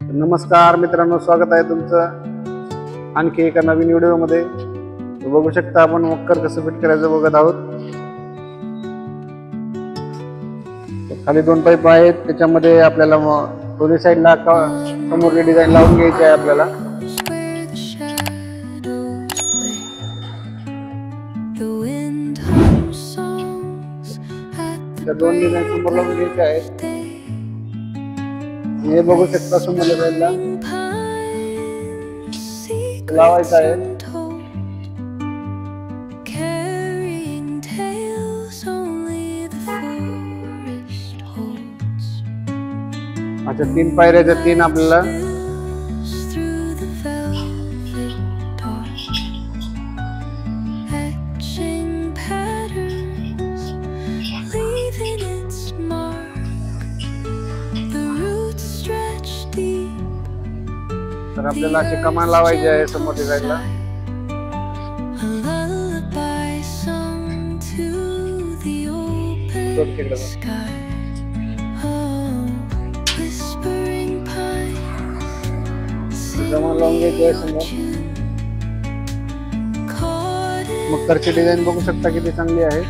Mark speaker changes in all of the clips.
Speaker 1: नमस्कार मित्रांनो, स्वागत आहे तुमचं आणखी एका नवीन व्हिडिओमध्ये। बघू शकता आपण मकर कसं फिट करायचं बघत आहोत। खाली दोन पाईप आहेत, त्याच्यामध्ये आपल्याला दोन्ही साईडला समोरची डिझाईन लावून घ्यायची आहे आपल्याला। त्या दोन डिझाईन समोर लावून घ्यायचे आहेत। हे बघू शकता समोरच्या साईडला लावायचं आहे। अच्छा, 3 पायऱ्या, 3 आपल्याला तर आपल्याला अशी कमान लावायची आहे समोरच्या साईडला। कमान लावून घ्यायची आहे समोर। मकरची डिझाईन बघू शकता किती चांगली आहे।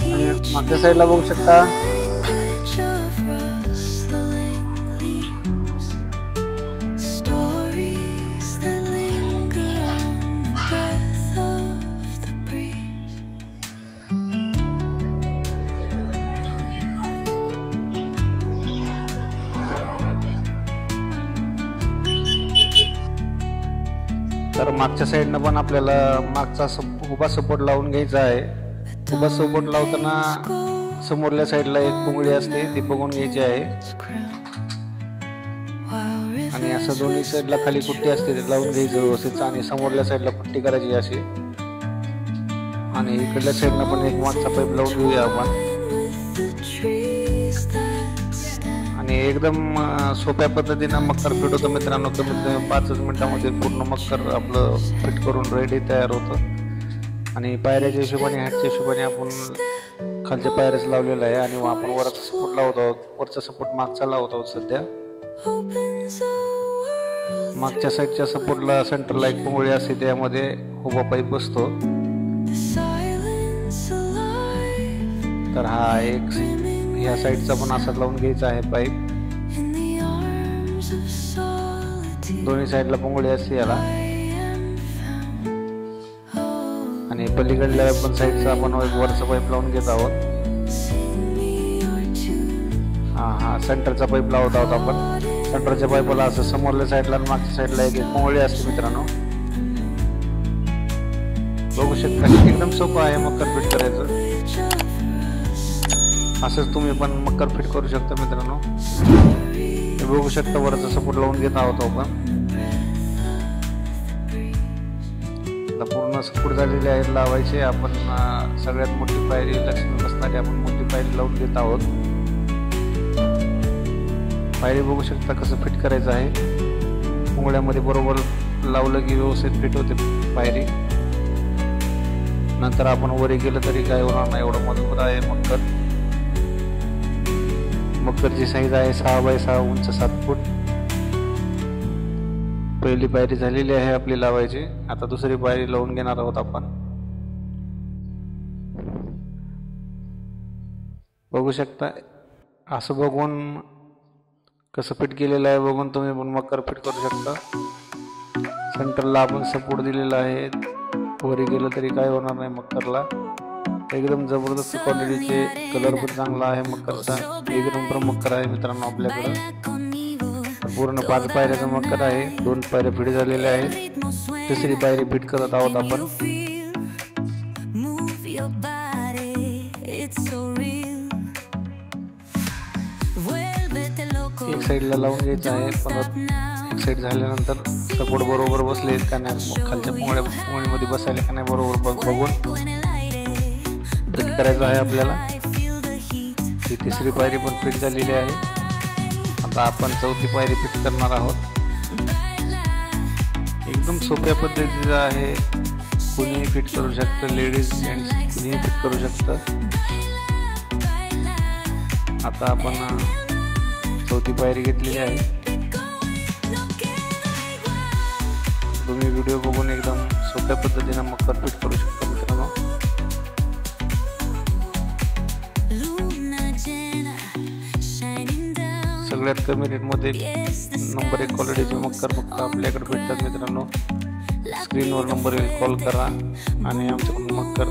Speaker 1: आणि मागच्या साईडला बघू शकता तर मागच्या साईडनं पण आपल्याला मागचा उभा सपोर्ट लावून घ्यायचा आहे। उभा सपोर्ट लावताना समोरल्या साईडला एक पुंगळी असते, ती बघून घ्यायची आहे। आणि असं दोन्ही साईडला खाली कुट्टी असते, ते लावून घ्यायचं व्यवस्थित। आणि समोरल्या साईडला पट्टी करायची अशी। आणि इकडल्या साईडनं पण एक मागचा पाईप लावून घेऊया आपण। आणि एकदम सोप्या पद्धतीने मकर फिट होतं मित्रांनो। कमीत कमी 5 मिनिटांमध्ये पूर्ण मकर आपलं फिट करून रेडी तयार होतं। आणि पायऱ्याच्या हिशोबाने, हॅटच्या हिशोबाने आपण खालच्या पायऱ्याच लावलेला आहे। आणि आपण वरचा सपोर्ट लावत आहोत, वरचा सपोर्ट मागचा लावत आहोत सध्या। मागच्या साईडच्या सपोर्टला सेंटरला एक पुंगळी असते, त्यामध्ये उभा पाईप बसतो। तर हा एक ह्या साईडचा पण असा लावून घ्यायचा आहे पाईप। दोन्ही साईडला पुंगळी असते याला। आणि पलीकडल्या पण साईडचा आपण वरचा पाईप लावून घेत आहोत। हा सेंटरचा पाईप लावत आहोत आपण। सेंटरच्या पाईपला असं समोरल्या साईडला आणि मागच्या साईडला एक पुंगळी असते मित्रांनो। बघू शकता एकदम सोपं आहे मकर फिट करायचं। असंच तुम्ही पण मकर फिट करू शकता मित्रांनो। बघू शकता वरचा सपोर्ट लावून घेत आहोत आपण। पूर्ण सपोर्ट झालेले आहेत लावायचे। आपण सगळ्यात मोठी पायरी, लक्ष्मी बसणारी आपण मोठी पायरी लावून घेत आहोत। पायरी बघू शकता कसं फिट करायचं आहे। पुंगळ्यामध्ये बरोबर लावलं की व्यवस्थित फिट होते पायरी। नंतर आपण वरी गेलं तरी काय होणार नाही, एवढं मजबूत आहे मकर। मकरची साईज आहे 6 बाय 6, उंच 7 फूट। पहिली पायरी झालेली आहे आपली लावायची। आता दुसरी पायरी लावून घेणार आहोत आपण। बघू शकता असं बघून कसं फिट केलेलं आहे बघून तुम्ही पण मकर फिट करू शकता। सेंटरला आपण सपोर्ट दिलेला आहे, वरी गेलं तरी काय होणार नाही मकरला। एकदम जबरदस्त क्वालिटीचे, कलर पण चांगला आहे मकरचा। एक नंबर मकर आहे मित्रांनो आपल्याकडं। पूर्ण 5 पायऱ्याचं मकर आहे। 2 पायऱ्या फिट झालेल्या आहेत, तिसरी पायरी फिट करत आहोत आपण। एक साईडला लावून घ्यायचं आहे, परत एक साईड झाल्यानंतर सपोर्ट बरोबर बसले का नाही, खालच्या पुंगळीमध्ये बसायला का नाही बरोबर बघून फिट करायचं आहे आपल्याला। ही तिसरी पायरी पण फिट झालेली आहे। आता आपण चौथी पायरी फिट करणार आहोत। एकदम सोप्या पद्धतीचं आहे, कुणीही फिट करू शकतं, लेडीज जेंट्स कुणीही फिट करू शकतं। आता आपण चौथी पायरी घेतलेली आहे. तुम्ही व्हिडिओ बघून एकदम सोप्या पद्धतीने मकर फिट करू शकता मित्रांनो. सगळ्यात कमी रेटमध्ये नंबर 1 क्वालिटीचे मकर फक्त आपल्याकडे भेटतात मित्रांनो. स्क्रीनवर नंबर येईल, कॉल करा आणि आमच्याकडून मकर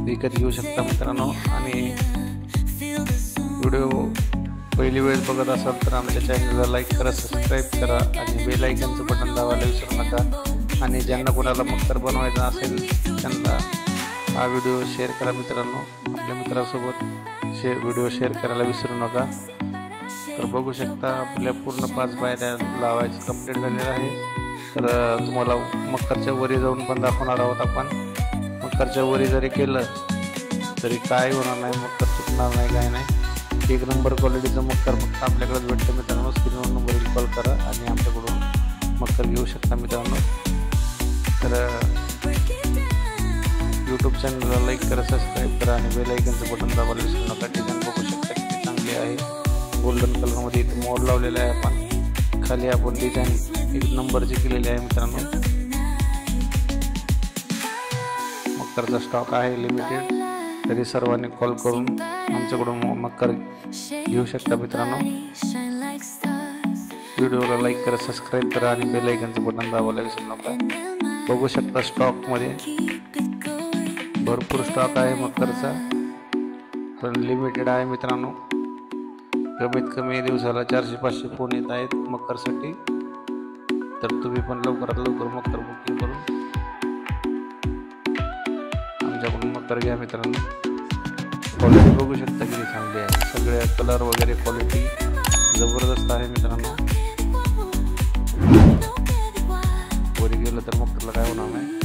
Speaker 1: विकत घेऊ शकता मित्रांनो. आणि व्हिडिओ पहिली वेळ बघत असाल तर आमच्या चॅनलला लाईक करा, सबस्क्राईब करा आणि बेल आयकॉनचं बटन दाबायला विसरू नका. आणि ज्यांना कोणाला मकर बनवायचा असेल त्यांना हा व्हिडिओ शेअर करा मित्रांनो. आपल्या मित्रासोबत व्हिडिओ शेअर करायला विसरू नका. तर बघू शकता आपल्या पूर्ण 5 पायऱ्या लावायचं कंप्लीट झालेलं आहे. तर तुम्हाला मकरच्या वरी जाऊन पण दाखवणार आहोत आपण. मकरच्या वरी जरी केलं तरी काय होणार नाही, मकर तुटणार नाही, काय नाही. 1 नंबर क्वालिटीचं मकर फक्त आपल्याकडेच भेटतं मित्रांनो. स्क्रीनवर नंबरवर कॉल करा आणि आमच्याकडून मकर घेऊ शकता मित्रांनो. तर यूट्यूब चॅनलला लाईक करा, सबस्क्राईब करा आणि बेल आयकॉनचं बटन दाबायला विसरू नका. डिझाईन बघू शकता किती चांगली आहे. गोल्डन कलरमध्ये इथे मोर लावलेला आहे आपण. खाली आपण डिझाईन 1 नंबरची केलेली आहे मित्रांनो. मकरचा स्टॉक आहे लिमिटेड, तरी सर्वांनी कॉल करून आमच्याकडून मकर घेऊ शकता मित्रांनो. व्हिडिओला लाईक करा, सबस्क्राईब करा आणि बेल आयकॉनचं बटन दाबायला विसरू नका. बघू शकता स्टॉकमध्ये भरपूर स्टॉक आहे मकरचा, पण लिमिटेड आहे मित्रांनो. कमीत कमी दिवसाला 400-500 फोन येत आहेत मकरसाठी. तर तुम्ही पण लवकरात लवकर मकर बुकिंग करून आमच्याकडून मकर घ्या मित्रांनो. क्वालिटी बघू शकता किती चांगली आहे. सगळ्या कलर वगैरे क्वालिटी जबरदस्त आहे मित्रांनो. वरी गेलं तर मकरला काय होणार नाही.